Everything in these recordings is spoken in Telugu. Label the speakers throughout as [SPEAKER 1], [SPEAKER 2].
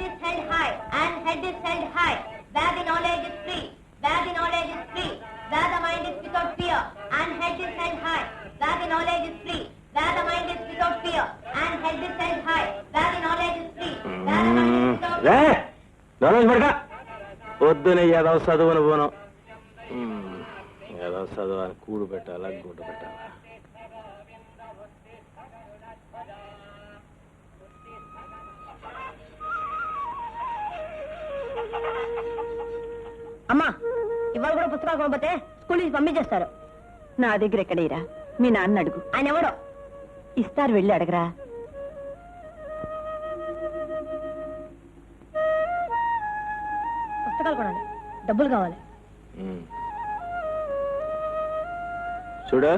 [SPEAKER 1] is held high and head is held high, where the knowledge is free, where the knowledge is free, where the mind is without fear and head is held high, where the knowledge is free, where the mind is without fear and head is held high, where the knowledge is free, where the mind is without fear.
[SPEAKER 2] knowledge పడక పొద్దునే ఏదో చదువును పోను ఏదో చదువు కూడు పెట్టాలా గుడ్డు పెట్టాలా.
[SPEAKER 1] అమ్మా ఇవాళ కూడా పుస్తకాలు కొనకపోతే స్కూల్ నుంచి పంపించేస్తారు.
[SPEAKER 3] నా దగ్గర ఎక్కడేరా, మీ నాన్న అడుగు.
[SPEAKER 1] ఆయన ఎవడో
[SPEAKER 3] ఇస్తారు, వెళ్ళి అడగరా.
[SPEAKER 1] పుస్తకాలు కొనాలి, డబ్బులు కావాలి.
[SPEAKER 2] చూడు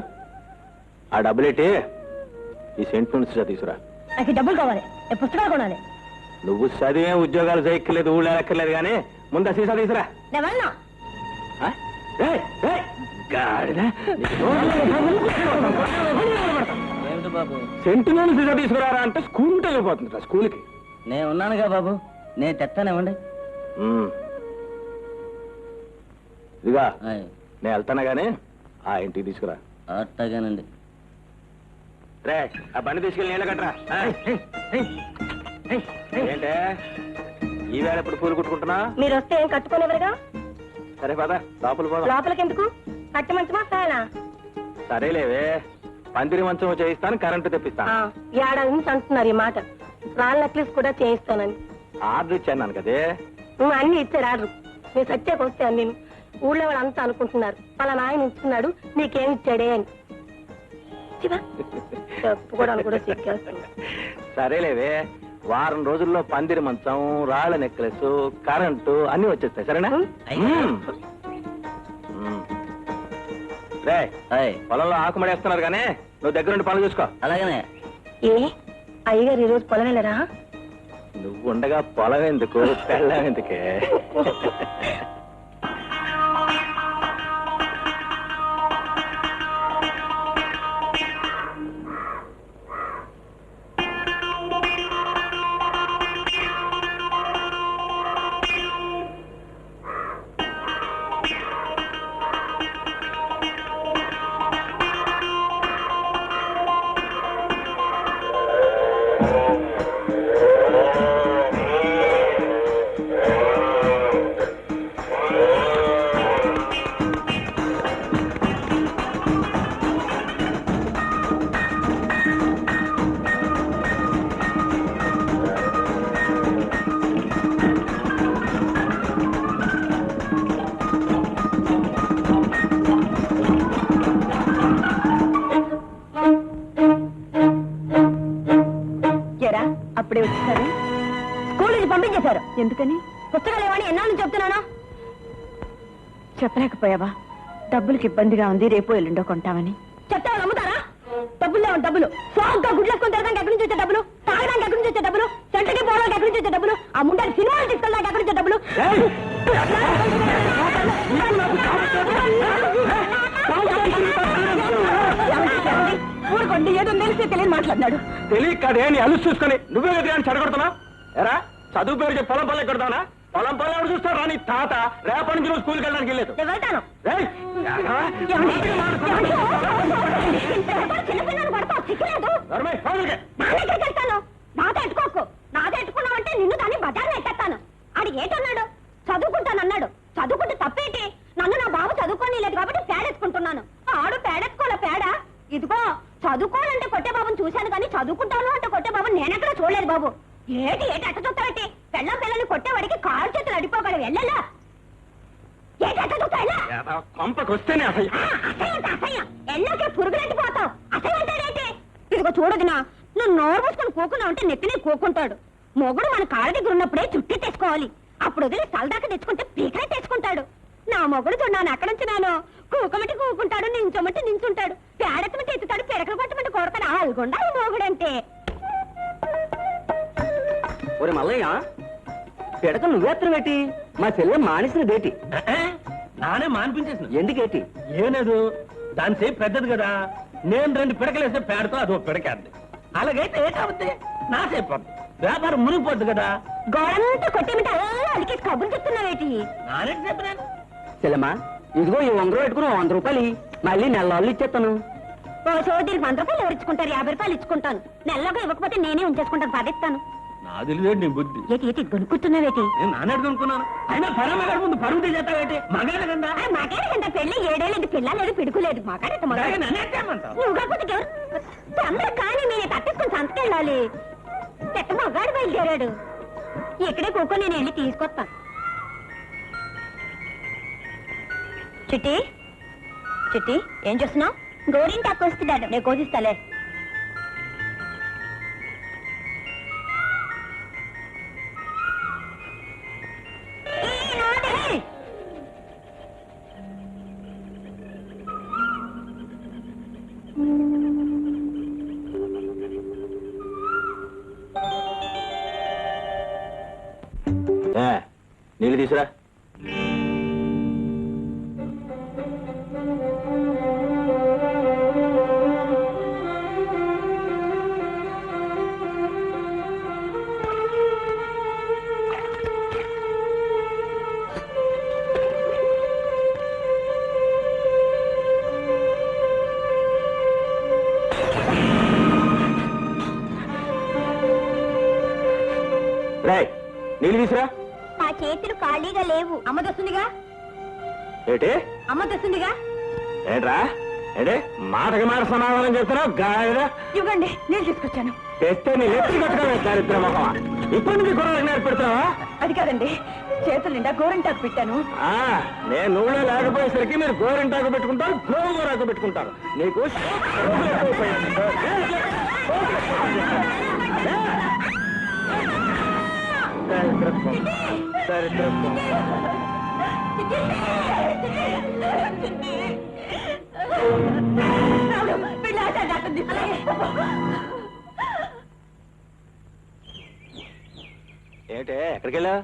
[SPEAKER 2] ఆ డబ్బులేటి ఈ సెంట్ నుంచి తీసుకురా.
[SPEAKER 1] నాకు డబ్బులు కావాలి, పుస్తకాలు కొనాలి.
[SPEAKER 2] నువ్వు చదివే ఉద్యోగాలు చేయక్కర్లేదు, ఊళ్ళో ఎక్కర్లేదు, కానీ ముందు సీసా తీసుకురా.
[SPEAKER 1] నేను వెళ్ళను.
[SPEAKER 2] సెంటులో సీసా తీసుకురారా అంటే స్కూల్ వెళ్ళిపోతుంది. స్కూల్కి
[SPEAKER 4] నేను ఉన్నానుగా బాబు, నేను తెస్తానేమండి.
[SPEAKER 2] ఇదిగా నేను వెళ్తానా గానీ ఆ ఇంటికి తీసుకురా.
[SPEAKER 4] అట్టగానండి.
[SPEAKER 2] రే ఆ బండి తీసుకెళ్ళి నీళ్ళ కట్టరా. ఏంటే ఈవేళ ఎప్పుడు పూలు కుట్టుకుంటున్నా?
[SPEAKER 1] మీరు వస్తే ఏం కట్టుకునేవరుగా.
[SPEAKER 2] సరే పద లోపల పోదాం.
[SPEAKER 1] లోపలికి ఎందుకు? కట్టి మంచమా ఫ్యానా?
[SPEAKER 2] సరేలేవే, పందిరి మంచం చేయిస్తాను, కరెంటు తెప్పిస్తాను.
[SPEAKER 1] ఏడాది నుంచి అంటున్నారు ఈ మాట. రాళ్ళ నెక్లెస్ కూడా చేయిస్తానని
[SPEAKER 2] ఆర్డర్ ఇచ్చాను కదే.
[SPEAKER 1] నువ్వు అన్ని ఇచ్చారు ఆర్డర్. నేను సత్యాకి వస్తే నేను ఊళ్ళో వాళ్ళు అంతా అనుకుంటున్నారు అలా నాయన ఇస్తున్నాడు నీకేం ఇచ్చాడే అని. చెప్పుకోవడానికి కూడా సిగ్గేస్తుంది.
[SPEAKER 2] సరేలేవే, వారం రోజుల్లో పందిరి మంచం, రాళ్ల నెక్లెస్, కరెంటు అన్ని వచ్చేస్తాయి. సరేనా? రే పొలంలో ఆకుమడేస్తున్నారు కానీ నువ్వు దగ్గర నుండి పనులు చూసుకో.
[SPEAKER 4] అలాగనే.
[SPEAKER 1] ఏ అయ్యగారు ఈరోజు పొలం వెళ్ళరా?
[SPEAKER 2] నువ్వు ఉండగా పొలం ఎందుకు, పెళ్ళం ఎందుకే?
[SPEAKER 3] అప్పుడే వచ్చేసారు.
[SPEAKER 1] స్కూల్ నుంచి పంపించేశారు.
[SPEAKER 3] ఎందుకని?
[SPEAKER 1] పుస్తకాలు ఏమని ఎన్నాళ్ళు చెప్తున్నానా?
[SPEAKER 3] చెప్పలేకపోయావా? డబ్బులకి ఇబ్బందిగా ఉంది, రేపు ఎల్లుండో కొంటామని.
[SPEAKER 1] చెప్తే వాళ్ళు అమ్ముతారా? డబ్బులు లేవు. డబ్బులు సోగ్గా గుడ్లేసుకొని తిరగడానికి ఎక్కడి నుంచి వచ్చే డబ్బులు, తాగడానికి ఎక్కడి నుంచి వచ్చే డబ్బులు, సెంటర్కి పోవడానికి ఎక్కడి నుంచి వచ్చే డబ్బులు, ఆ ముండానికి సినిమాలు తీసుకెళ్ళడానికి ఎక్కడి నుంచి డబ్బులు? ఊరుకోండి, ఏదో తెలిసి తెలియని మాట్లాడినాడు.
[SPEAKER 2] తెలియక కాదే, నీ అలుసు చూసుకొని నువ్వే కదా చెడగొడుతున్నావు. ఎరా చదువు పేరు చెప్పి పొలం పల్లె కొడతానా? పొలం పల్లె ఎవరు చూస్తారు రా? నీ తాత రేపటి నుంచి నువ్వు స్కూల్కి వెళ్ళడానికి వెళ్ళలేదు.
[SPEAKER 1] నేను వెళ్తాను. చిన్నపిల్లలు పడతావు, సిక్కులేదు. నాతో ఎట్టుకోకు. నాతో ఎట్టుకున్నావంటే నిన్ను దాన్ని బజార్లో ఎట్టేస్తాను. ఆడు ఏటన్నాడు? చదువుకుంటానన్నాడు. చదువుకుంటే తప్పేంటి? నన్ను నా బాబు చదువుకోని లేదు కాబట్టి పేడెత్తుకుంటున్నాను. ఆడు పేడెత్తుకోలే పేడ. ఇదిగో చదువుకోవాలంటే కొట్టే బాబుని చూశాను కానీ చదువుకుంటాను అంటే కొట్టే బాబుని నేనెక్కడ చూడలేదు బాబు. ఏటి ఏటి అట్ట చూస్తావేంటి? పెళ్ళం పిల్లల్ని కొట్టేవాడికి కాలు చేతులు అడిపోగలవు. వెళ్ళలా ఏటి అట్ట చూస్తా?
[SPEAKER 2] పంపకొస్తేనే
[SPEAKER 1] అసహ్యం. ఎల్లోకే పురుగులెట్టిపోతావు. అసహ్యం అంటాడేంటి? ఇదిగో చూడదునా, నువ్వు నోరు మూసుకొని కూకున్నావు అంటే నెత్తినే కూకుంటాడు. మొగుడు మన కాళ్ళ దగ్గర ఉన్నప్పుడే చుట్టి తెచ్చుకోవాలి. అప్పుడు వదిలి సలదాకా తెచ్చుకుంటే పీకలే తెచ్చుకుంటాడు. నా మొగుడు చూడాను అక్కడ నుంచినాను. కూకమంటే కూకుంటాడు, నించోమంటే నించుంటాడు, పేడెత్తమంటే ఎత్తుతాడు, పిడకలు కొట్టమంటే కొడతాడు. ఆల్గొండ మొగుడంటే.
[SPEAKER 4] ఒరే మల్లయ్య, పిడక నువ్వేత్తనం ఏంటి? మా చెల్లె మానేసిన డేటి.
[SPEAKER 5] నానే మానిపించేసిన.
[SPEAKER 4] ఎందుకేటి?
[SPEAKER 5] ఏం లేదు, దాని సేపు పెద్దది కదా. నేను 2 పిడకలేస్తే పేడతో అదో పిడకేద్ది. అలాగైతే ఏటవుద్ది? నా సేపు వ్యాపారం మునిగిపోద్ది కదా.
[SPEAKER 1] గోడంతా కొట్టేమిటి అలా అలికేసి కబుర్లు చెప్తున్నావేటి?
[SPEAKER 5] నానే చెప్పినాను.
[SPEAKER 4] చెల్లెమ్మా ఇదిగో ఈ ఉంగరం పెట్టుకుని 100 రూపాయలు ఇయ్యి. మళ్ళీ నెలలో ఇచ్చేస్తాను.
[SPEAKER 1] ఓ సోదరికి 100 రూపాయలు ఎవరు ఇచ్చుకుంటారు? 50 రూపాయలు ఇచ్చుకుంటాను. నెలలోగా ఇవ్వకపోతే నేనే ఉంచేసుకుంటాను, పదిస్తాను.
[SPEAKER 5] నా తెలియదు నీ బుద్ధి.
[SPEAKER 1] ఏటి గొనుక్కుతున్నావేటి?
[SPEAKER 5] నేను నాన్నడు అనుకున్నాను. అయినా పరమగారు ముందు పరుగు చేస్తావేంటి? మగాడు కదా.
[SPEAKER 1] మాకేంట పెళ్లి 7 ఏళ్ళు, పిల్ల లేదు పిడుకు లేదు. మాకాడేట
[SPEAKER 5] అలాగే నన్నే చేయమంటావు.
[SPEAKER 1] నువ్వు కాకపోతే ఎవరు అందరూ కానీ నేను తప్పించుకుని సంతకెళ్ళాలి. పెద్ద మగాడు బయలుదేరాడు. ఇక్కడే కూకొని నేను వెళ్ళి తీసుకొస్తాను. చిట్టి చిట్టి ఏం చేస్తున్నావు? గోరింటాకు వస్తున్నాడు. నేను కోసిస్తాలే.
[SPEAKER 2] నీళ్ళు తీసురా. నీళ్ళు తీసురా.
[SPEAKER 1] నా చేతులు ఖాళీగా లేవు. అమ్మ తెస్తుందిగా.
[SPEAKER 2] ఏంటి
[SPEAKER 1] అమ్మ తెస్తుందిగా.
[SPEAKER 2] ఏంట్రా ఏంటి మాటకి మాట సమాధానం చెప్తున్నావు? గాయరా
[SPEAKER 3] ఇవ్వండి, నేను తీసుకొచ్చాను.
[SPEAKER 2] తెస్తే నీ ఎత్తి కట్టుకోవే చారిత్ర మొహమా. ఇప్పుడు నీ గొడవలకు నేర్పెడతావా?
[SPEAKER 3] అది కాదండి, చేతుల నిండా గోరింటాకు పెట్టాను.
[SPEAKER 2] నేను నువ్వులో లేకపోయేసరికి మీరు గోరింటాకు పెట్టుకుంటారు, గోరాకు పెట్టుకుంటారు. నీకు చారిత్రత్వం ఏంటే ఎక్కడికి వెళ్ళా?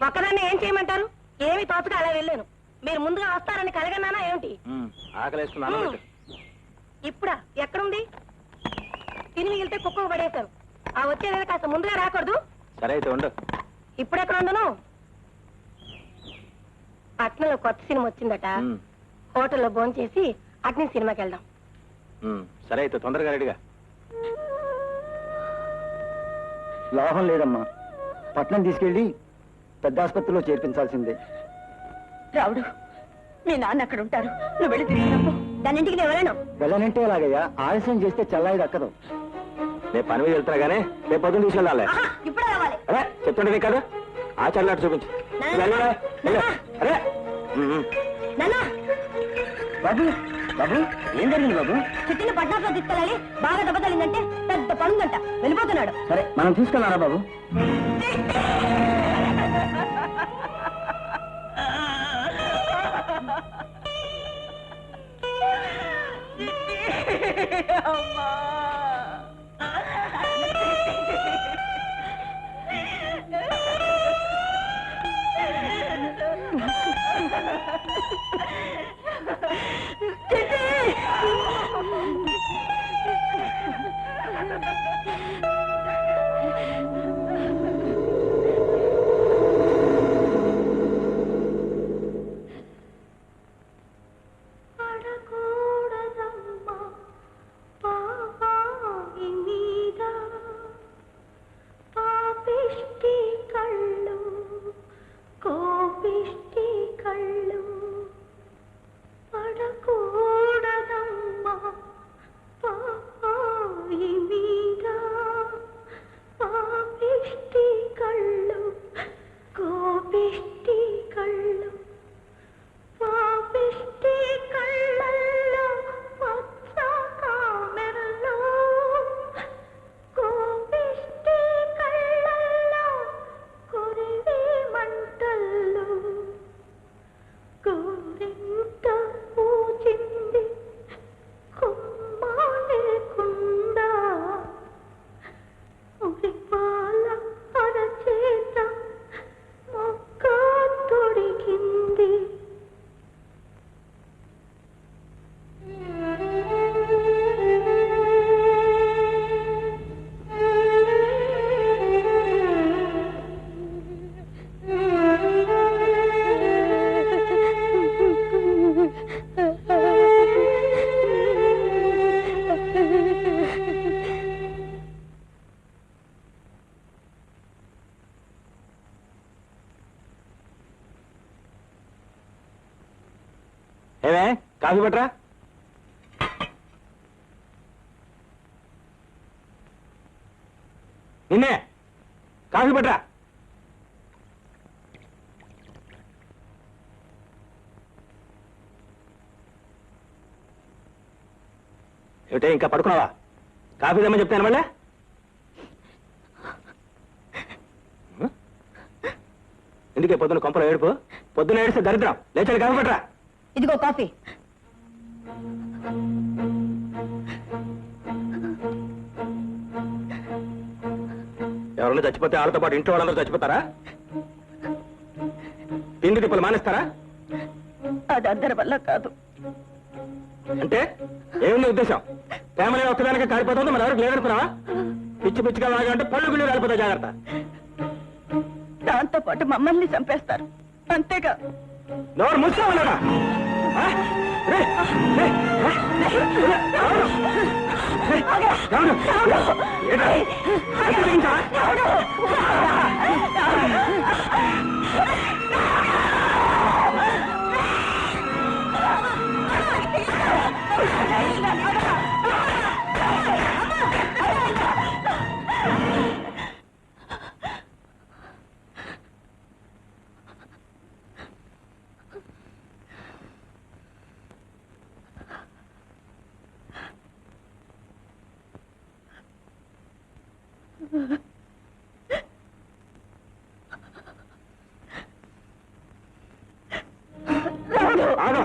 [SPEAKER 1] ఒక్కదాన్ని ఏం చేయమంటారు? ఏమి తోచక అలా వెళ్ళాను. మీరు ముందుగా వస్తారని కలగన్నానా ఏమిటి?
[SPEAKER 2] ఆకలేస్తున్నాను.
[SPEAKER 1] ఇప్పుడా? ఎక్కడుంది? తిని మిగిలితే కుక్కకు పడేశారు. ఆ వచ్చేది కాస్త ముందుగా రాకూడదు?
[SPEAKER 2] సరే అయితే ఉండు.
[SPEAKER 1] ఇప్పుడు ఎక్కడ ఉండను? పట్నంలో కొత్త సినిమా వచ్చిందట. హోటల్లో భోజనం చేసి అగ్ని సినిమాకి వెళ్దాం.
[SPEAKER 2] సరే అయితే తొందరగా రెడీగా.
[SPEAKER 4] లాభం లేదమ్మా, పట్నం తీసుకెళ్ళి పెద్ద ఆసుపత్రిలో చేర్పించాల్సిందే.
[SPEAKER 3] రావుడు, మీ నాన్న అక్కడ ఉంటారు. నువ్వు వెళ్ళి తీసుకురాపో.
[SPEAKER 1] దానింటికి నేను ఎవరైనా
[SPEAKER 4] వెళ్ళనంటే ఎలాగయ్యా? ఆలస్యం చేస్తే చల్లాయి దక్కదు.
[SPEAKER 2] నేను పని మీద వెళ్తున్నా గానీ రేపు పొద్దున్న తీసుకెళ్ళాలి.
[SPEAKER 1] ఇప్పుడే రావాలి.
[SPEAKER 2] అరే చెప్తుంటే కదా ఆచార్య అటు చూపించు. అరే
[SPEAKER 1] నాన్నా,
[SPEAKER 4] బాబు బాబు ఏం జరిగింది బాబు?
[SPEAKER 1] చిట్టిని పట్నాపురం తీసుకెళ్ళాలి. బాగా దెబ్బ తగిలిందంటే పెద్ద పనుందంట. వెళ్ళిపోతున్నాడు.
[SPEAKER 4] సరే మనం తీసుకెళ్ళారా బాబు?
[SPEAKER 1] కోపిష్టి కళ్ళు పడకూ
[SPEAKER 2] ఏమే కాఫీ పట్రా. నిన్నే కాఫీ పట్రా. ఏమిటే ఇంకా పడుకున్నావా? కాఫీ తెమ్మని చెప్తాను మళ్ళీ. ఎందుకే పొద్దున కొంపలో ఏడుపు? పొద్దున ఏడిస్తే దరిద్రం. లేచాడు కాఫీ పట్రా.
[SPEAKER 3] ఇదిగో కాఫీ.
[SPEAKER 2] ఎవరన్నా చచ్చిపోతే వాళ్ళతో పాటు ఇంట్లో వాళ్ళందరూ చచ్చిపోతారా? తిండి తిప్పలు మానేస్తారా?
[SPEAKER 3] అది అందరి వల్ల కాదు.
[SPEAKER 2] అంటే ఏముంది ఉద్దేశం? ప్రేమలే ఒక్కదానికే కాలిపోతుంది, మన ఎవరికి లేదనుకున్నావా? పిచ్చి పిచ్చిగా లాగా అంటే పళ్ళు గుళ్ళు కాలిపోతాయి, జాగ్రత్త.
[SPEAKER 3] దాంతో పాటు మమ్మల్ని చంపేస్తారు, అంతేగా.
[SPEAKER 2] నోరు మూసుకోమన్నాడా? ఆగో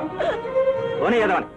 [SPEAKER 2] పోనీ ఏదవని.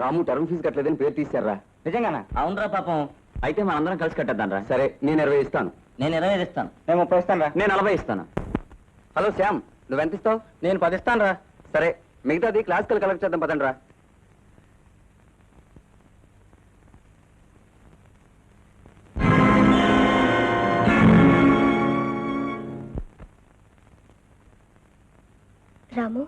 [SPEAKER 4] రాము టర్మ్ ఫీజు కట్టలేదని పేరు తీశారా?
[SPEAKER 6] నిజంగానా? అవునరా పాపం,
[SPEAKER 4] అయితే మనందరం కలిసి కట్టేద్దాం రా. సరే, నేను 20 ఇస్తాను.
[SPEAKER 6] నేను 25 ఇస్తాను.
[SPEAKER 2] నేను 30 ఇస్తాను రా.
[SPEAKER 4] నేను 40 ఇస్తాను. హలో శ్యామ్, నువ్వెంత ఇస్తావు?
[SPEAKER 2] నేను 10 ఇస్తాను రా.
[SPEAKER 4] సరే, మిగతాది క్లాసికల్ కలెక్ట్ చేద్దాం పదండి రా.
[SPEAKER 1] రాము,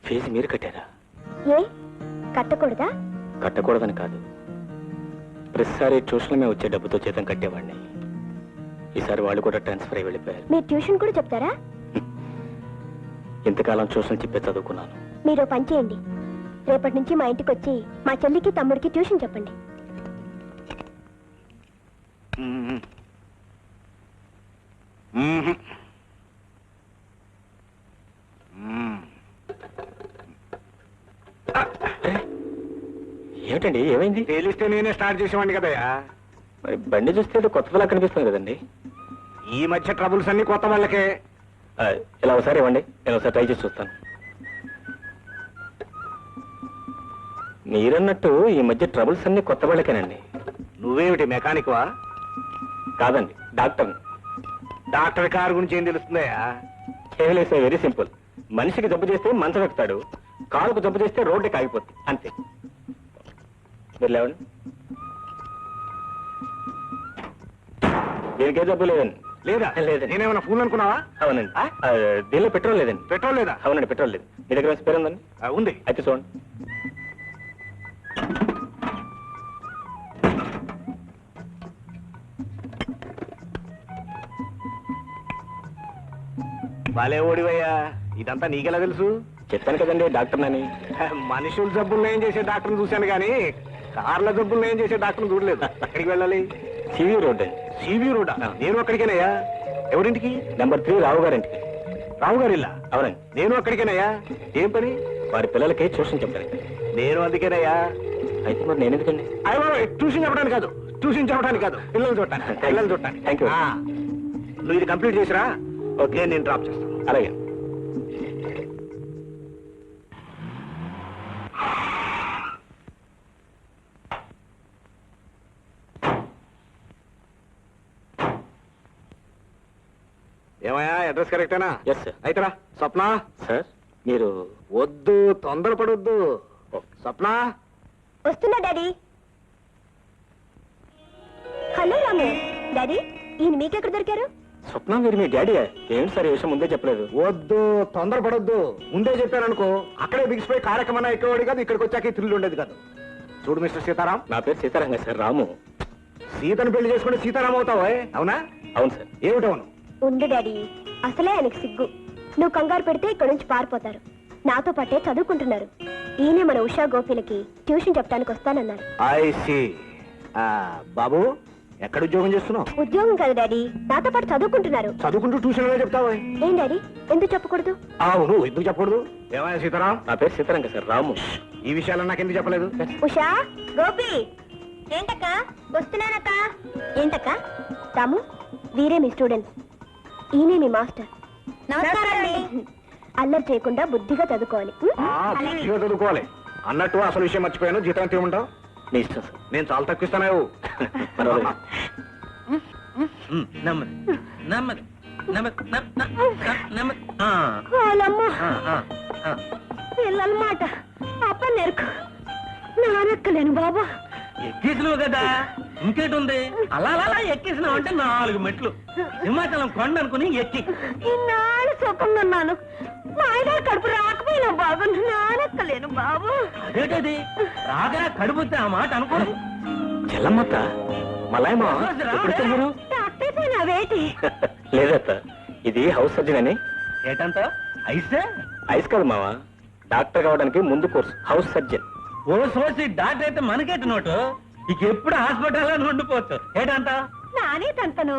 [SPEAKER 2] ఫీజు మీరు కట్టారా?
[SPEAKER 1] ఏ కట్టకూడదా?
[SPEAKER 2] కట్టకూడదని కాదు, ప్రతిసారి ట్యూషన్ మేము వచ్చే డబ్బుతో జీతం కట్టేవాడిని. ఈసారి వాళ్ళు కూడా ట్రాన్స్ఫర్ అయి వెళ్ళిపోయారు.
[SPEAKER 1] మీరు ట్యూషన్ కూడా చెప్తారా?
[SPEAKER 2] ఇంతకాలం ట్యూషన్ చెప్పే చదువుకున్నాను.
[SPEAKER 1] మీరు ఓ పని చేయండి, రేపటి నుంచి మా ఇంటికి వచ్చి మా చెల్లికి తమ్ముడికి ట్యూషన్ చెప్పండి.
[SPEAKER 2] ఏమిటండి, ఏమైంది?
[SPEAKER 7] తెలిస్తే నేనే స్టార్ట్ చేసేవాడిని కదయ్యా.
[SPEAKER 2] మరి బండి చూస్తే ఏదో కొత్త పిల్ల కనిపిస్తుంది కదండి.
[SPEAKER 7] ఈ మధ్య ట్రబుల్స్ అన్ని కొత్త వాళ్ళకే.
[SPEAKER 2] ఇలా ఒకసారి ఇవ్వండి, నేను ఒకసారి ట్రై చేసి చూస్తాను. మీరన్నట్టు ఈ మధ్య ట్రబుల్స్ అన్ని కొత్త వాళ్ళకేనండి.
[SPEAKER 7] నువ్వేమిటి మెకానిక్ వా?
[SPEAKER 2] కాదండి, డాక్టర్ని.
[SPEAKER 7] డాక్టర్ కారు గురించి ఏం తెలుస్తుందయ్యా?
[SPEAKER 2] కేవలేసే వెరీ సింపుల్. మనిషికి జబ్బు చేస్తే మంచం ఎక్కుతాడు, కాలుకు జబ్బు చేస్తే రోడ్డుకి ఆగిపోతుంది, అంతే. మీరు లేవండి. దీనికే జబ్బు లేదండి.
[SPEAKER 7] లేదా?
[SPEAKER 2] లేదండి.
[SPEAKER 7] నేనేమన్నా ఫోన్ అనుకున్నావా?
[SPEAKER 2] అవునండి. దీనిలో పెట్రోల్ లేదండి.
[SPEAKER 7] పెట్రోల్ లేదా?
[SPEAKER 2] అవునండి, పెట్రోల్ లేదు. మీ దగ్గర స్పేర్ ఉందండి?
[SPEAKER 7] ఉంది.
[SPEAKER 2] అయితే చూడండి.
[SPEAKER 7] భలే ఓడివయ్యా, ఇదంతా నీకెలా తెలుసు?
[SPEAKER 2] చెప్పాను కదండి డాక్టర్నని.
[SPEAKER 7] మనుషుల జబ్బులు ఏం చేసే డాక్టర్ని చూశాను కానీ కార్ల జబ్బులు ఏం చేసే డాక్టర్ని చూడలేదు. ఎక్కడికి వెళ్ళాలి?
[SPEAKER 2] సివి రోడ్ అండి.
[SPEAKER 7] సివి రోడ్డా? నేను అక్కడికేనయ్యా. ఎవరింటికి?
[SPEAKER 2] నెంబర్ 3 రావు గారింటికి.
[SPEAKER 7] రావు గారి ఇల్లా?
[SPEAKER 2] అవునండి.
[SPEAKER 7] నేను అక్కడికేనయ్యా. ఏం పని?
[SPEAKER 2] వారి పిల్లలకి ట్యూషన్ చెప్పాను.
[SPEAKER 7] నేను అందుకేనయ్యా.
[SPEAKER 2] అయితే మరి నేను ఎందుకండి?
[SPEAKER 7] అయ్యో, ట్యూషన్ చెప్పడానికి కాదు, ట్యూషన్ చెప్పడానికి కాదు, పిల్లలు చూడటానికి. పిల్లలు చూడటానికి.
[SPEAKER 2] Thank you.
[SPEAKER 7] నువ్వు ఇది కంప్లీట్ చేసిరా, ఓకే, నేను డ్రాప్ చేస్తాను.
[SPEAKER 2] అలాగే.
[SPEAKER 7] ఏమయ్యా, అడ్రస్ కరెక్టేనా?
[SPEAKER 2] Yes sir.
[SPEAKER 7] అయితేరా. స్వప్న.
[SPEAKER 2] సార్, మీరు
[SPEAKER 7] వద్దు, తొందరపడొద్దు. స్వప్న.
[SPEAKER 1] వస్తున్నా డాడీ. హలో రాము. డాడీ, ఈయన మీకెక్కడ దొరికారు?
[SPEAKER 2] స్వప్న, మీరు మీ డాడీ? ఏంటి సార్ ఈ విషయం ముందే చెప్పలేదు?
[SPEAKER 7] వద్దు, తొందరపడొద్దు. ముందే చెప్పాననుకో అక్కడే బిగిసిపోయి కార్యక్రమం ఎక్కేవాడు కాదు, ఇక్కడికి వచ్చాక థ్రిల్ ఉండేది కాదు. చూడు మిస్టర్ సీతారాం.
[SPEAKER 2] నా పేరు సీతారాంగ సార్, రాము.
[SPEAKER 7] సీతను పెళ్లి చేసుకుంటే సీతారాం అవుతావా? అవునా?
[SPEAKER 2] అవును సార్.
[SPEAKER 7] ఏమిటవును?
[SPEAKER 1] ఉండు డాడీ, అసలే ఆయనకి సిగ్గు. నువ్వు కంగారు పెడితే ఇక్కడ నుంచి పారిపోతారు. నాతో పాటే చదువుకుంటున్నారు. ఈయనే మన ఉషా గోపిలకి ట్యూషన్ చెప్పడానికి వస్తానన్నారు.
[SPEAKER 7] I see. బాబు, ఎక్కడ ఉద్యోగం చేస్తున్నావు?
[SPEAKER 1] ఉద్యోగం కాదు డాడీ, నాతో పాటు చదువుకుంటున్నారు.
[SPEAKER 7] చదువుకుంటూ ట్యూషన్ చెప్తావా?
[SPEAKER 1] ఏం డాడీ, ఎందుకు చెప్పకూడదు?
[SPEAKER 7] అవును, ఎందుకు చెప్పకూడదు? ఏమయ్యా సీతారాం?
[SPEAKER 2] నా పేరు సీతారాంగ సార్, రాము.
[SPEAKER 7] ఈ విషయాలు నాకు ఎందుకు చెప్పలేదు?
[SPEAKER 1] ఉషా, గోపి. ఏంటక్క? వస్తున్నానక్క. ఏంటక్క? రాము, వీరే మీ స్టూడెంట్స్. ఈయనే మీ మాస్టర్. అల్లరి చేయకుండా బుద్ధిగా చదువుకోవాలి.
[SPEAKER 7] బుద్ధిగా చదువుకోవాలి. అన్నట్టు అసలు విషయం మర్చిపోయాను. జీతం ఎంత ఇవ్వమంటావు?
[SPEAKER 2] మీ ఇష్టం సార్.
[SPEAKER 7] నేను చాలా తక్కువ ఇస్తాను.
[SPEAKER 2] పర్వాలేదు.
[SPEAKER 5] నెమ్మది నెమ్మది నెమ్మది నెమ్మది.
[SPEAKER 1] పిల్లల మాట అప్ప నేర్కు. నానెక్కలేను బాబా.
[SPEAKER 5] ఎక్కేసినావు కదా, ఇంకేటుంది? అలా అలా ఎక్కేసినావు అంటే 4 మెట్లు. హిమాచలం కొండ అనుకుని ఎక్కి
[SPEAKER 1] ఇన్నాళ్ళు సుఖంగా ఉన్నాను. మా ఆయన కడుపు రాకపోయినా బాబు, నానెక్కలేను బాబు.
[SPEAKER 5] అదేటది రాగరా కడుపుతే ఆ మాట అనుకోరు.
[SPEAKER 2] చెల్లమ్మత్త, మలాయమా ఎప్పుడు తెలియరు?
[SPEAKER 1] డాక్టర్ నావేటి?
[SPEAKER 2] లేదత్త, ఇది హౌస్ సర్జన్ అని.
[SPEAKER 5] ఏటంత ఐసే?
[SPEAKER 2] ఐస్ కాదు మావా, డాక్టర్ కావడానికి ముందు కోర్సు హౌస్ సర్జన్.
[SPEAKER 5] ఓ సోసి డాక్టర్ అయితే మనకేట నోటు. ఇక ఎప్పుడు హాస్పిటల్లో ఉండిపోవచ్చు. ఏటంత?
[SPEAKER 1] నానే తంతను.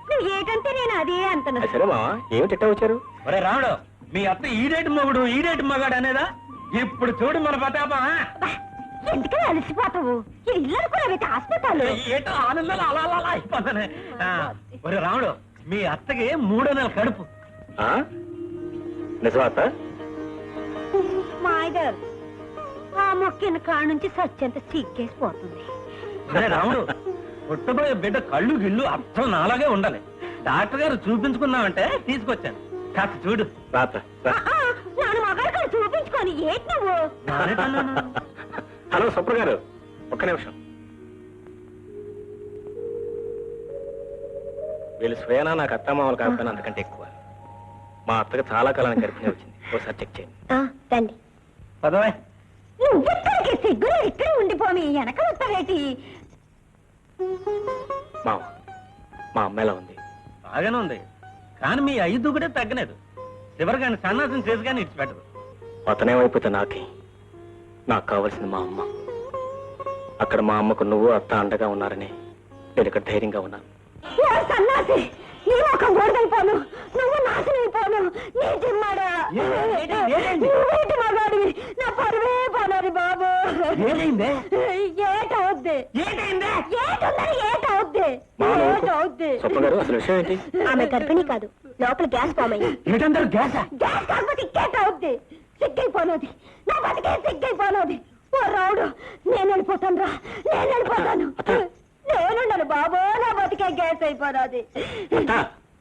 [SPEAKER 1] నువ్వు ఏటంటే నేను అదే అంతను.
[SPEAKER 2] సరే మావా, ఏమిటి వచ్చారు?
[SPEAKER 5] ఒరే రాముడు, మీ అత్త ఈడేటి మొగుడు ఈడేటి మగాడు అనేదా? ఇప్పుడు చూడు మన ప్రతాపం.
[SPEAKER 1] ఎందుకని అలసిపోతావు? ఈ ఇల్లు కూడా హాస్పిటల్.
[SPEAKER 5] ఏటో ఆనందాలు అలా అలా అలా అయిపోతానే. ఒరే రాముడు, మీ అత్తకి 3 నెలల కడుపు.
[SPEAKER 2] నిజమా అత్త?
[SPEAKER 1] మాయగారు ఆ మొక్కిన కాడ నుంచి సత్యంత సిగ్గేసిపోతుంది.
[SPEAKER 5] అరే రాముడు, పుట్టబోయే బిడ్డ కళ్ళు గిళ్ళు అర్థం నాలాగే ఉండాలి. డాక్టర్ గారు చూపించుకున్నామంటే తీసుకొచ్చాను, కాస్త చూడు.
[SPEAKER 1] నాను మగారు చూపించుకొని ఏంటి నువ్వు?
[SPEAKER 2] హలో సుప్ర గారు, ఒక్క నిమిషం. వీళ్ళు స్వయానా నాకు అత్తమామలు కాకపోయినా అంతకంటే ఎక్కువ. మా అత్తగా చాలా కాలం గర్భిణి వచ్చింది, ఒకసారి చెక్ చేయండి.
[SPEAKER 1] రండి.
[SPEAKER 5] పదవే.
[SPEAKER 1] నువ్వెక్కడికి సిగ్గులు ఇక్కడ ఉండిపోమి వెనక వస్తావేటి?
[SPEAKER 2] మామ, మా అమ్మ ఎలా ఉంది?
[SPEAKER 5] బాగానే ఉంది, కానీ మీ ఐదు కూడా తగ్గలేదు. చివరిగా సన్నాసం చేసి కానీ ఇచ్చిపెట్టదు.
[SPEAKER 2] అతనేమైపోతే నాకే, నాకు కావాల్సింది మా అమ్మ. అక్కడ మా అమ్మకు నువ్వు అత్త అండగా ఉన్నారని నేను ఇక్కడ ధైర్యంగా ఉన్నాను.
[SPEAKER 1] సన్నాసి, నీ ముఖం గోడైపోను, నువ్వు నాశనైపోను. నీ జిమ్మాడా నువ్వేటి మగాడివి, నా పరువే పోనాది బాబు. ఏటవుద్ది
[SPEAKER 2] సుప్ర గారు, అసలు విషయం ఏంటి?
[SPEAKER 1] ఆమె గర్భిణి కాదు, లోపల గ్యాస్ ఫామ్ అయింది.
[SPEAKER 5] ఏంటంటారు? గ్యాసా?
[SPEAKER 1] గ్యాస్ కాకపోతే ఇంకేటవుద్ది? సిగ్గైపోనది, నా బతికే సిగ్గైపోనది. ఓ రావుడు, నేను వెళ్ళిపోతాను రా, నేను వెళ్ళిపోతాను. నేనున్నాను బాబు, నా బతికే గ్యాస్ అయిపోనది.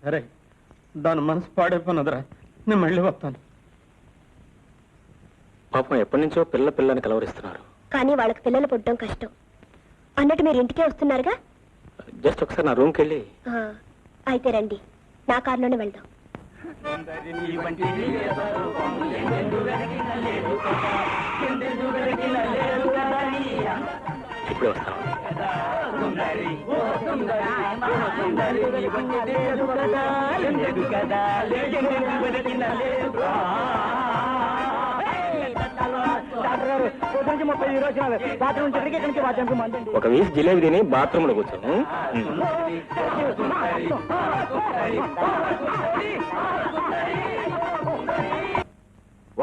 [SPEAKER 5] అరే, దాని మనసు పాడైపోయినదిరా, నేను మళ్ళీ వస్తాను.
[SPEAKER 2] పాపం ఎప్పటి నుంచో పిల్లని కలవరిస్తున్నారు.
[SPEAKER 1] కానీ వాళ్ళకి పిల్లలు పుట్టడం కష్టం అన్నట్టు మీరు ఇంటికే వస్తున్నారుగా.
[SPEAKER 2] జస్ట్ ఒకసారి నా రూమ్కి వెళ్ళి.
[SPEAKER 1] అయితే రండి, నా కారులోనే వెళ్దాం.
[SPEAKER 2] ఇప్పుడే వస్తాను. ఒక వీసి జిలేబీ తిని బాత్రూమ్ లో కూర్చోను.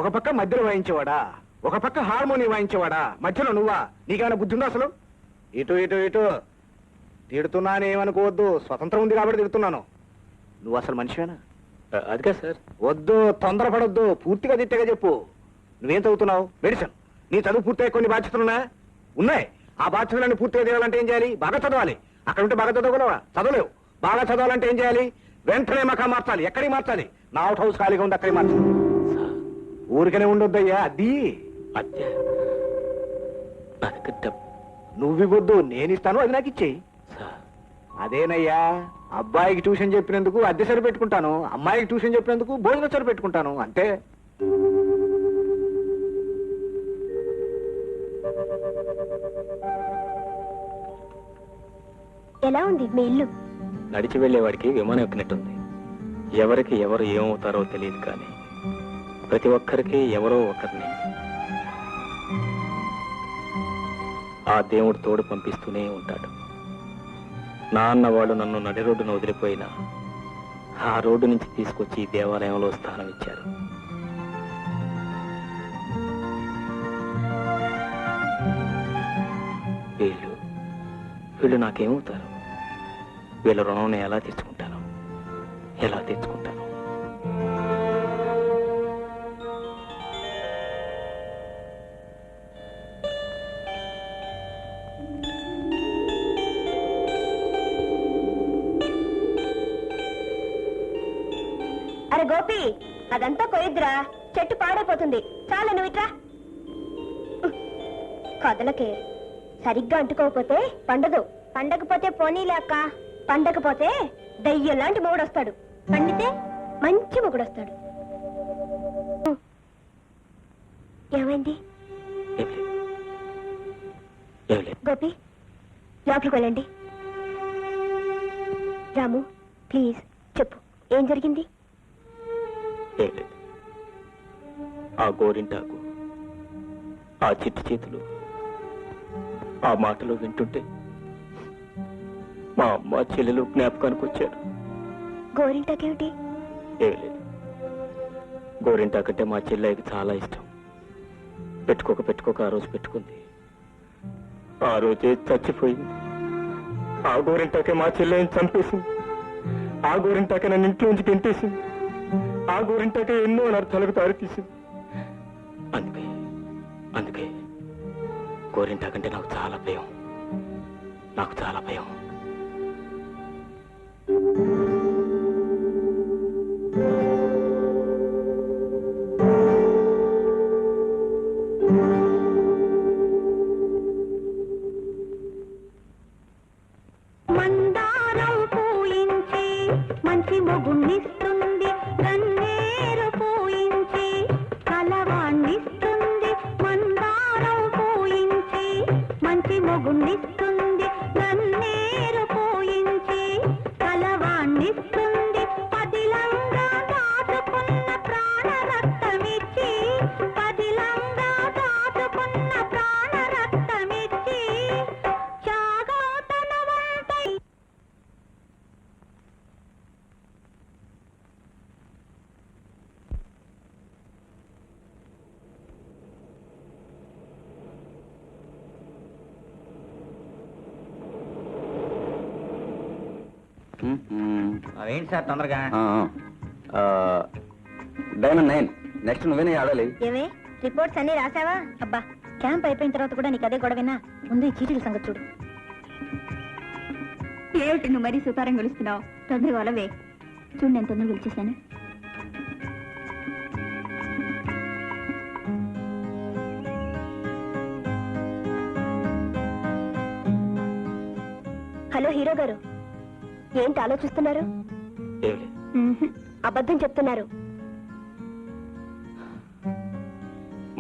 [SPEAKER 7] ఒక పక్క మధ్యలో వాయించేవాడా, ఒక పక్క హార్మోనియం వాయించేవాడా, మధ్యలో నువ్వా? నీకేమైనా బుద్ధి ఉందా అసలు? ఇటు ఇటు ఇటు తిడుతున్నానేమనుకోవద్దు, స్వతంత్రం ఉంది కాబట్టి తిడుతున్నాను. నువ్వు అసలు మనిషివేనా?
[SPEAKER 2] అదిగా సార్.
[SPEAKER 7] వద్దు, తొందరపడొద్దు, పూర్తిగా తిట్టగా చెప్పు. నువ్వేం చదువుతున్నావు? మెడిసిన్. నీ చదువు పూర్తయ్యే కొన్ని బాధ్యతలున్నా ఉన్నాయి. ఆ బాధ్యతలన్నీ పూర్తిగా తీరాలంటే ఏం చేయాలి? బాగా చదవాలి. అక్కడ ఉంటే బాగా చదవగలవా? చదవలేవు. బాగా చదవాలంటే ఏం చేయాలి? వెంటనే మకా మార్చాలి. ఎక్కడికి మార్చాలి? నా అవుట్ హౌస్ ఖాళీగా ఉంది, అక్కడికి మార్చాలి. ఊరికనే ఉండొద్దయ్యా. అది నువ్వివద్దు, నేనిస్తాను, అది నాకు ఇచ్చేయి. అదేనయ్యా, అబ్బాయికి ట్యూషన్ చెప్పినందుకు అద్దె సరి పెట్టుకుంటాను, అమ్మాయికి ట్యూషన్ చెప్పినందుకు భోజనం సరి పెట్టుకుంటాను, అంతే.
[SPEAKER 1] ఎలా ఉంది మీ ఇల్లు?
[SPEAKER 2] నడిచి వెళ్లేవాడికి విమానం ఎక్కినట్టుంది. ఎవరికి ఎవరు ఏమవుతారో తెలియదు, కానీ ప్రతి ఒక్కరికి ఎవరో ఒకరిని ఆ దేవుడు తోడు పంపిస్తూనే ఉంటాడు. నాన్న వాళ్ళు నన్ను నడి రోడ్డును వదిలిపోయినా ఆ రోడ్డు నుంచి తీసుకొచ్చి ఈ దేవాలయంలో స్థానం ఇచ్చారు. వీళ్ళు నాకేమవుతారు? వీళ్ళ రుణం నేను ఎలా తెచ్చుకుంటాను?
[SPEAKER 1] అరే గోపి, అదంతా కొయ్యద్దురా, చెట్టు పాడైపోతుంది. చాలా నువ్వు ఇట్రా. కదలకే, సరిగ్గా అంటుకోకపోతే పండదు. పండకపోతే పోనీలే అక్క, పండకపోతే దయ్యం లాంటి మొగుడొస్తాడు, పండితే మంచి మొగుడొస్తాడు. ఏమైంది గోపి? లోపలికి వెళ్ళండి. రాము, ప్లీజ్ చెప్పు, ఏం జరిగింది?
[SPEAKER 2] ఆ గోరింటాకు, ఆ చిట్టి చేతులు, ఆ మాటలు వింటుంటే మా అమ్మ చెల్లెలు జ్ఞాపకానికి వచ్చారు.
[SPEAKER 1] గోరింటాకేమిటి?
[SPEAKER 2] గోరింటాకంటే మా చెల్లెకి చాలా ఇష్టం. పెట్టుకోక ఆ రోజు పెట్టుకుంది. ఆ రోజే చచ్చిపోయింది. ఆ గోరింటాకే మా చెల్లెని చంపేసింది. ఆ గోరింటాకే నన్ను ఇంట్లో నుంచి గెంటేసింది. ఆ గోరింటాకే ఎన్నో అనర్థాలకు దారితీసింది. అందుకే అందుకే గోరింటాకంటే నాకు చాలా భయం. నాకు చాలా భయం.
[SPEAKER 1] మందారం పూయించి మంచి మొగుణ్ణిస్తుంది, కన్నేరు పూయించి కలవాణ్ణిస్తుంది. మందారం పూయించి మంచి మొగుణ్ణిస్తుంది, కన్నేరు పూయించి కలవాణ్ణిస్తుంది. పదిలంగా దాచుకున్న ప్రాణ రక్తమిచ్చి, పదిలంగా దాచుకున్న ప్రాణ రక్తమిచ్చి త్యాగం తన వంటై.
[SPEAKER 5] అదేంటి సార్ తొందరగా?
[SPEAKER 4] డైమండ్ 9 నెక్స్ట్ నువ్వేనే ఆడాలి.
[SPEAKER 1] ఏమే రిపోర్ట్స్ అన్ని రాసావా? అబ్బా క్యాంప్ అయిపోయిన తర్వాత కూడా నీకు అదే గొడవేనా? ముందు ఈ చీటీల సంగతి చూడు. ఏమిటి నువ్వు మరీ సుతారం గెలుస్తున్నావు? తొందరగా వలవే. చూడు నేను తొందరగా గెలిచేశాను. హలో హీరో గారు, ఏంటి ఆలోచిస్తున్నారు?
[SPEAKER 2] ఏం లేదు.
[SPEAKER 1] అబద్ధం చెప్తున్నారు.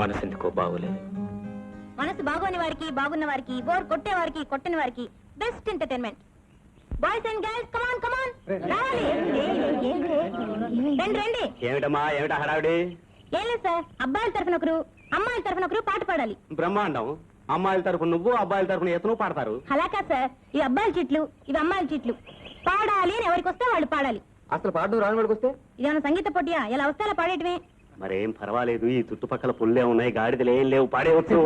[SPEAKER 2] మనసు ఎందుకో బాగోలేదు.
[SPEAKER 1] మనసు బాగోని వారికి, బాగున్న వారికి, బోర్ కొట్టే వారికి, కొట్టని వారికి best entertainment. Boys and girls come on come on రావాలి. రండి రండి.
[SPEAKER 7] ఏమిటమ్మా ఏమిటా హడావిడి?
[SPEAKER 1] ఏం లేదు సార్, అబ్బాయిల తరఫున ఒకరు, అమ్మాయిల తరఫున ఒకరు పాట పాడాలి.
[SPEAKER 7] బ్రహ్మాండం. అమ్మాయిల తరఫున నువ్వు, అబ్బాయిల తరఫున ఇతను పాడతారు.
[SPEAKER 1] అలా కాదు సార్, ఇవి అబ్బాయిల చీట్లు, ఇవి అమ్మాయిల చీట్లు. పాడాలి అని ఎవరికి వస్తే వాళ్ళు పాడాలి.
[SPEAKER 7] అసలు పాడడం రాని వాడికి వస్తే?
[SPEAKER 1] ఇదేమన్నా సంగీత పోటీయా? ఎలా వస్తే అలా పాడేయటమే.
[SPEAKER 7] మరేం పర్వాలేదు, ఈ చుట్టుపక్కల పుల్లే ఉన్నాయి, గాడిదలు ఏం లేవు, పాడేవచ్చు.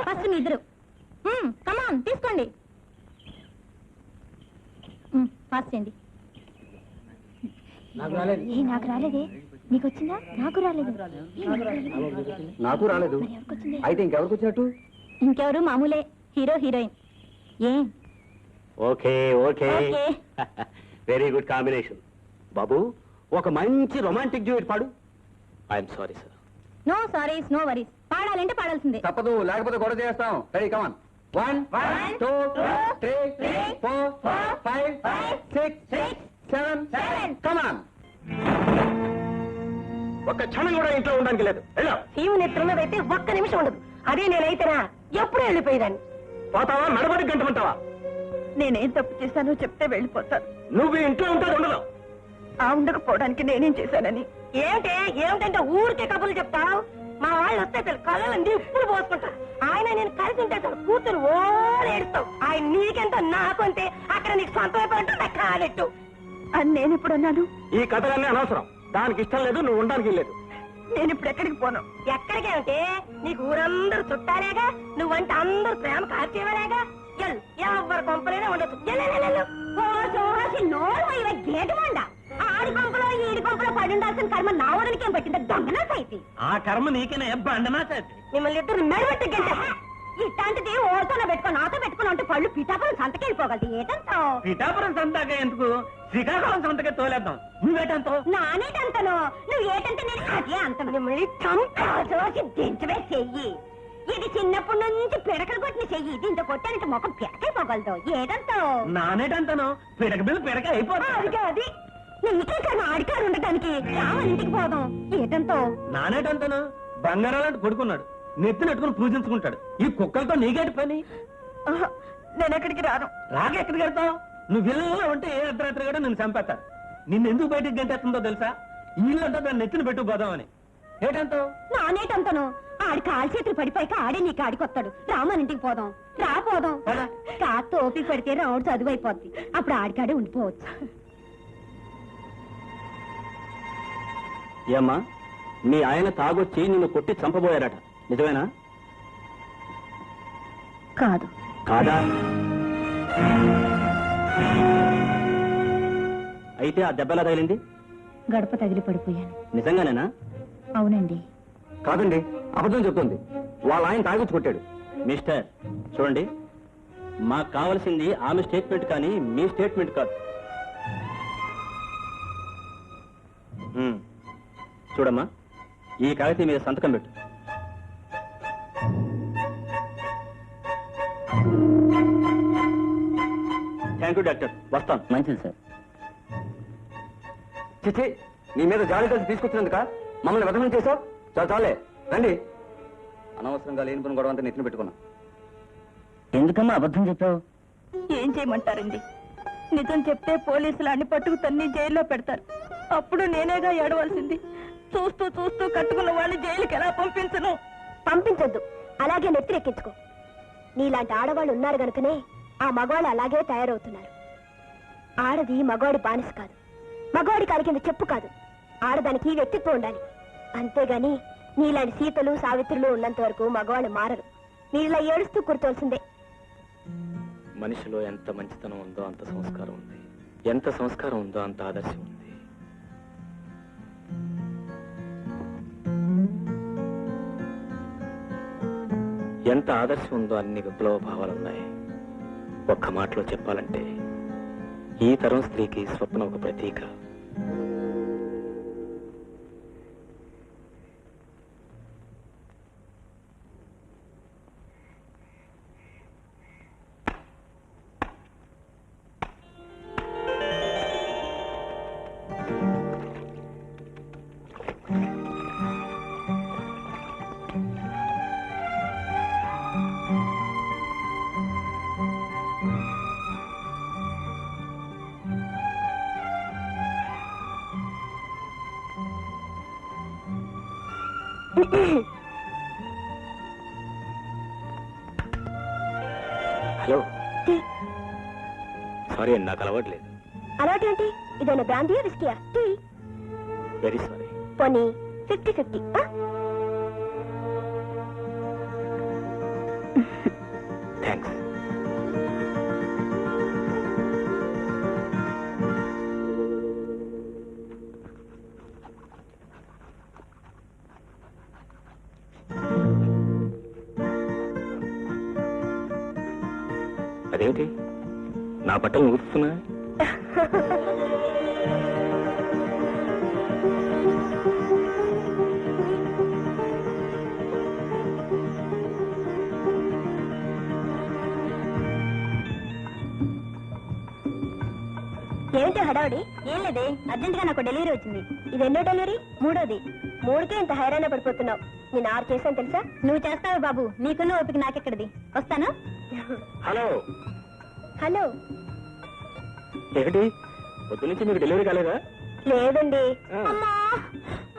[SPEAKER 1] ఫస్ట్ మీ ఇద్దరు కమాన్ తీసుకోండి. ఫాస్ట్ చేయండి. నాకు రాలేదే. నీకు వచ్చిందా? నాకు రాలేదు.
[SPEAKER 4] నాకు రాలేదు. అయితే ఇంకెవరికి వచ్చినట్టు?
[SPEAKER 1] ఇంకెవరు మామూలే, హీరో హీరోయిన్. ఏం
[SPEAKER 7] okay okay,
[SPEAKER 1] okay.
[SPEAKER 7] Very good combination. బాబు ఒక మంచి రొమాంటిక్ డ్యూయట్ పాడు.
[SPEAKER 2] I'm sorry sir.
[SPEAKER 1] No sorries no worries. పాడాలంటే పాడాల్సిందే.
[SPEAKER 4] తప్పదు, లేకపోతే గొడవ చేస్తాం. Ready come on. 1 2 3 4 5 6 7 కమాన్.
[SPEAKER 7] ఒక్క క్షణం కూడా ఇంట్లో ఉండడానికి లేదు. వెళ్ళు.
[SPEAKER 3] సీము నెత్తున్నదైతే ఒక్క నిమిషం ఉండదు. అదే నేనైతేనా ఎప్పుడూ వెళ్ళిపోయేదాన్ని.
[SPEAKER 7] పోతావా? నడబడి గంటమంటావా?
[SPEAKER 3] నేనేం తప్పు చేశానో చెప్తే వెళ్ళిపోతాను.
[SPEAKER 7] నువ్వు ఈ ఇంట్లో ఉంటాడు ఉండదు.
[SPEAKER 3] ఆ ఉండకపోవడానికి నేనేం చేశానని. ఏమిటంటే ఊరికే కబుర్లు చెప్తావు. మా వాళ్ళు వస్తే అసలు కళ్ళని ఇప్పుడు పోసుకుంటా. ఆయన నేను కలిసి ఉంటే అసలు కూతురు ఓ ఏడుస్తావు. ఆయన నీకెంత నాకు అంతే. అక్కడ నీకు సొంతం అయిపోయింటే నాకు కాదెట్టు అని నేను ఇప్పుడు అన్నాను.
[SPEAKER 7] ఈ కథలన్నీ అనవసరం. దానికి ఇష్టం లేదు, నువ్వు ఉండడానికి లేదు.
[SPEAKER 3] నేను ఇప్పుడు ఎక్కడికి పోను. ఎక్కడికేమిటే? నీకు ఊరందరూ చుట్టాలేగా, నువ్వంటే అందరూ ప్రేమ కార్చేవాలేగా. ఎవరు కొంపలేనే ఉండదు.
[SPEAKER 1] గేటు మండ ఆడి కొంపలో ఈడి కొంపలో పడి ఉండాల్సిన కర్మ నా ఊరికి ఏం పట్టింది? దొంగనా సైతి.
[SPEAKER 5] ఆ కర్మ నీకేనే బండనా చేతి.
[SPEAKER 1] మిమ్మల్ని ఇద్దరు మెడబెట్టి గంట ఇట్లాంటిది ఓడితోనే పెట్టుకో, నాతో పెట్టుకుని అంటే పళ్ళు పిఠాపురం సంతకెళ్ళిపోగలదు. ఏటంతో
[SPEAKER 5] పిఠాపురం సంతగా ఎందుకు, శ్రీకాకుళం సంతకే తోలేద్దాం. నువ్వేటంతో?
[SPEAKER 1] నానేటంతను. నువ్వు ఏటంటే నేను అదే అంతను. మిమ్మల్ని చంపి దించవే చెయ్యి. ఇది చిన్నప్పటి నుంచి పిడకలు కొట్టిన చెయ్యి. దీంతో కొట్టానంటే మొఖం పిడకైపోగలదు. ఏటంతో?
[SPEAKER 5] నానేటంతను పిడక బిల్లు పిడక అయిపోతా.
[SPEAKER 1] అది నీకే కానీ ఆడికారు ఉండటానికి ఇంటికి పోదాం. ఏటంతో?
[SPEAKER 5] నానేటంతను బంగారాలంటే కొడుకున్నాడు, నెత్తి నెట్టుకుని పూజించుకుంటాడు. ఈ కుక్కలతో నీకేటి పని?
[SPEAKER 3] నేను ఎక్కడికి రాను.
[SPEAKER 5] రాక ఎక్కడికి వెళ్తావు? నువ్వు ఇళ్ళలో ఉంటే ఏ అర్ధరాత్రి కూడా నిన్ను చంపేస్తారు. నిన్ను ఎందుకు బయటికి గంటేస్తుందో తెలుసా? ఇల్లంతా దాన్ని నెత్తిన పెట్టుకుపోదామని. ఏటంతో?
[SPEAKER 1] నానేటంతను. ఆడి కాలు చేతులు పడిపోయాక ఆడే నీ కాడికి వస్తాడు. రామనింటికి పోదాం. పోదాం. కాస్త ఓపిక పడితే రావుడు చదువు అయిపోద్ది. అప్పుడు ఆడికాడే ఉండిపోవచ్చు.
[SPEAKER 2] ఏమ్మా, మీ ఆయన తాగొచ్చి నిన్ను కొట్టి చంపబోయారట, నిజమేనా?
[SPEAKER 1] కాదు.
[SPEAKER 2] కాదా? అయితే ఆ దెబ్బలా తగిలింది?
[SPEAKER 1] గడప తగిలి పడిపోయాను.
[SPEAKER 2] నిజంగానేనా?
[SPEAKER 1] అవునండి.
[SPEAKER 4] కాదండి, అబద్ధం చెప్తుంది.
[SPEAKER 2] వాళ్ళ ఆయన తాగించి కొట్టాడు.
[SPEAKER 5] మిస్టర్ చూడండి, మాకు కావాల్సింది ఆమె స్టేట్మెంట్ కానీ మీ స్టేట్మెంట్ కాదు. చూడమ్మా, ఈ కాగితం మీద సంతకం పెట్టు. థ్యాంక్ యూ డాక్టర్, వస్తాను. మంచిది సార్.
[SPEAKER 2] చిచి, నీ మీద జాలి కలిసి తీసుకొచ్చినందుక మమ్మల్ని వదనం చేసావు. చాలే రండి. అనవసరంగా లేని పని గొడవ అంతా నెత్తిన పెట్టుకున్నా.
[SPEAKER 5] ఎందుకమ్మా అబద్ధం చెప్పావు?
[SPEAKER 3] ఏం చేయమంటారండి, నిజం చెప్తే పోలీసులు అన్ని పట్టుకు తన్ని జైల్లో పెడతారు. అప్పుడు నేనేగా ఏడవలసింది. చూస్తూ చూస్తూ కట్టుకున్న వాళ్ళు జైలుకి ఎలా పంపించను?
[SPEAKER 1] పంపించొద్దు, అలాగే నెత్తిరెక్కించుకో. నీలాంటి ఆడవాళ్ళు ఉన్నారు గనుకనే ఆ మగవాళ్ళు అలాగే తయారవుతున్నారు. ఆడది మగవాడి బానిస కాదు, మగవాడి కాలి కింద చెప్పు కాదు. ఆడదానికి వ్యక్తిత్వం ఉండాలి. అంతేగాని నీలాంటి సీతలు సావిత్రులు ఉన్నంత వరకు మగవాళ్ళు మారరు. నీళ్ళ ఏడుస్తూ కూర్చోవలసిందే.
[SPEAKER 2] మనిషిలో ఎంత మంచితనం ఉందో అంత సంస్కారం ఉంది, ఎంత సంస్కారం ఉందో అంత ఆదర్శం ఉంది. ఎంత ఆదర్శం ఉందో అన్ని విప్లవ భావాలున్నాయి. ఒక్క మాటలో చెప్పాలంటే ఈ తరం స్త్రీకి స్వప్నం ఒక ప్రతీక. హలో, సారీ అండి, నాకు అలవాట్లేదు.
[SPEAKER 1] అలాంటి ఇదైనా బ్రాందీయా విస్కీయా? టీ.
[SPEAKER 2] Very sorry.
[SPEAKER 1] పోనీ 50-50.
[SPEAKER 2] థ్యాంక్స్. అదేమిటి నా బట్టలు ఊరుస్తున్నా?
[SPEAKER 1] ఏమిటి హడావుడి? ఏం లేదే, అర్జెంట్ గా నాకు డెలివరీ వచ్చింది. ఇది ఎన్నో డెలివరీ? మూడోది. మూడుకే ఇంత హైరాణ పడిపోతున్నావు. నేను 6 చేశాను తెలుసా? నువ్వు చేస్తావు బాబు, నీకున్న ఓపిక నాకెక్కడిది. వస్తాను.
[SPEAKER 2] హలో.
[SPEAKER 1] హలో.
[SPEAKER 2] ఏమిటి పొద్దు నుంచి మీకు డెలివరీ కాలేదా?
[SPEAKER 1] లేదండి.
[SPEAKER 2] అమ్మా,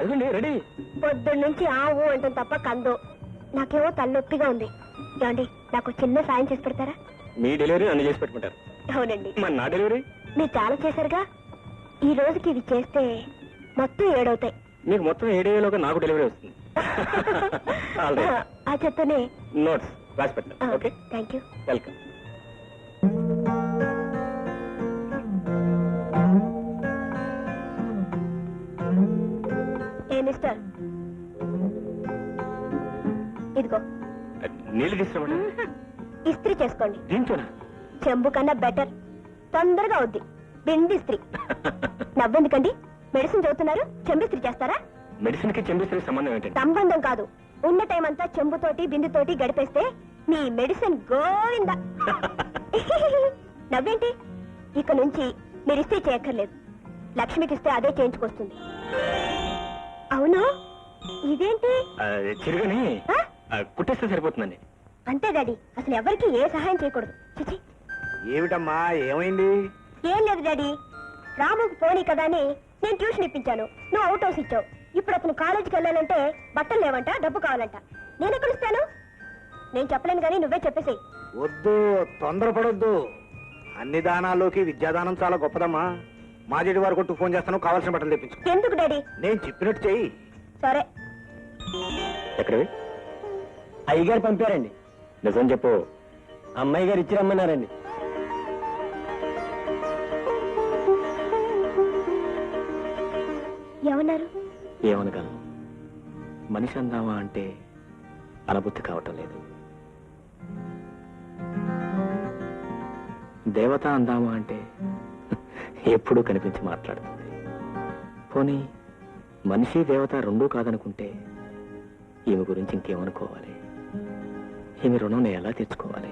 [SPEAKER 2] అదండి రెడీ.
[SPEAKER 1] పొద్దున్న నుంచి ఆవు అంటాం తప్ప కందో. నాకేమో తలనొప్పిగా ఉంది. ఏమండి, నాకు చిన్న సాయం చేసి పెడతారా?
[SPEAKER 2] మీ డెలివరీ అన్ని చేసి పెట్టుకుంటారు.
[SPEAKER 1] అవునండి.
[SPEAKER 2] మరి నా డెలివరీ?
[SPEAKER 1] మీరు చాలా చేశారుగా, ఈ రోజుకి ఇది చేస్తే మొత్తం 7 అవుతాయి.
[SPEAKER 2] మీకు మొత్తం 7 అయ్యేలోగా నాకు డెలివరీ వస్తుంది.
[SPEAKER 1] ఆ చెత్తనే
[SPEAKER 2] నోట్స్ రాసి పెట్టాను. Okay,
[SPEAKER 1] thank you.
[SPEAKER 2] Welcome.
[SPEAKER 1] A mister, ఇదిగో
[SPEAKER 2] నీళ్ళు తీసుకురామండి.
[SPEAKER 1] ఇస్త్రీ చేసుకోండి.
[SPEAKER 2] దీంతోనా?
[SPEAKER 1] చెంబు కన్నా బెటర్, తొందరగా అవుద్ది. బింది ఇస్త్రీ. నవ్వెందుకండి? మెడిసిన్ చదువుతున్నారు, చెంబిస్త్రీ చేస్తారా?
[SPEAKER 2] మెడిసిన్ కి చెంబిస్త్రీ సంబంధం ఏంటండి?
[SPEAKER 1] సంబంధం కాదు, ఉన్న టైం అంతా చెంబుతోటి బిందుతోటి గడిపేస్తే మీ మెడిసిన్ గోవిందా. నవ్వేంటి? ఇక నుంచి మీరు ఇస్త్రీ చేయక్కర్లేదు. లక్ష్మికి ఇస్తే అదే చేయించుకొస్తుంది. అవును, ఇదేంటి?
[SPEAKER 2] చిరుగని
[SPEAKER 1] ఆ?
[SPEAKER 2] కుట్టేస్తే సరిపోతుందండి.
[SPEAKER 1] అంతే డాడీ, అసలు ఎవరికి ఏ సహాయం చేయకూడదు. చిచి.
[SPEAKER 7] ఏమిటమ్మా, ఏమైంది?
[SPEAKER 1] ఏం లేదు డాడీ, రాముకు పోనీ కదా అని నేను ట్యూషన్ ఇప్పించాను. నువ్వు అవుట్ హౌస్ ఇచ్చావు. ఇప్పుడు అతను కాలేజీకి వెళ్ళాలంటే బట్టలు లేవంట, డబ్బు కావాలంట. నేను ఎక్కడ ఇస్తాను? నేను చెప్పలేను కానీ నువ్వే చెప్పేసి.
[SPEAKER 7] వద్దు, తొందరపడొద్దు. అన్ని దానాల్లోకి విద్యాదానం చాలా గొప్పదమ్మా. మాజేడి వారు కొట్టు ఫోన్ చేస్తాను, కావాల్సిన బట్టలు తెప్పించు.
[SPEAKER 1] ఎందుకు డాడీ?
[SPEAKER 7] నేను చెప్పినట్టు చెయ్యి.
[SPEAKER 1] సరే.
[SPEAKER 2] ఎక్కడవి?
[SPEAKER 5] అయ్యగారు పంపారండి.
[SPEAKER 2] నిజం చెప్పు.
[SPEAKER 5] అమ్మాయి గారు ఇచ్చి రమ్మన్నారండి.
[SPEAKER 1] ఏమన్నారు?
[SPEAKER 2] ఏమనగలను? మనిషి అందామా అంటే అనుభూతి కావటం లేదు. దేవత అందామా అంటే ఎప్పుడూ కనిపించి మాట్లాడుతుంది. పోనీ మనిషి దేవత రెండూ కాదనుకుంటే ఈమె గురించి ఇంకేమనుకోవాలి? ఈమె రుణం నేను ఎలా తీర్చుకోవాలి?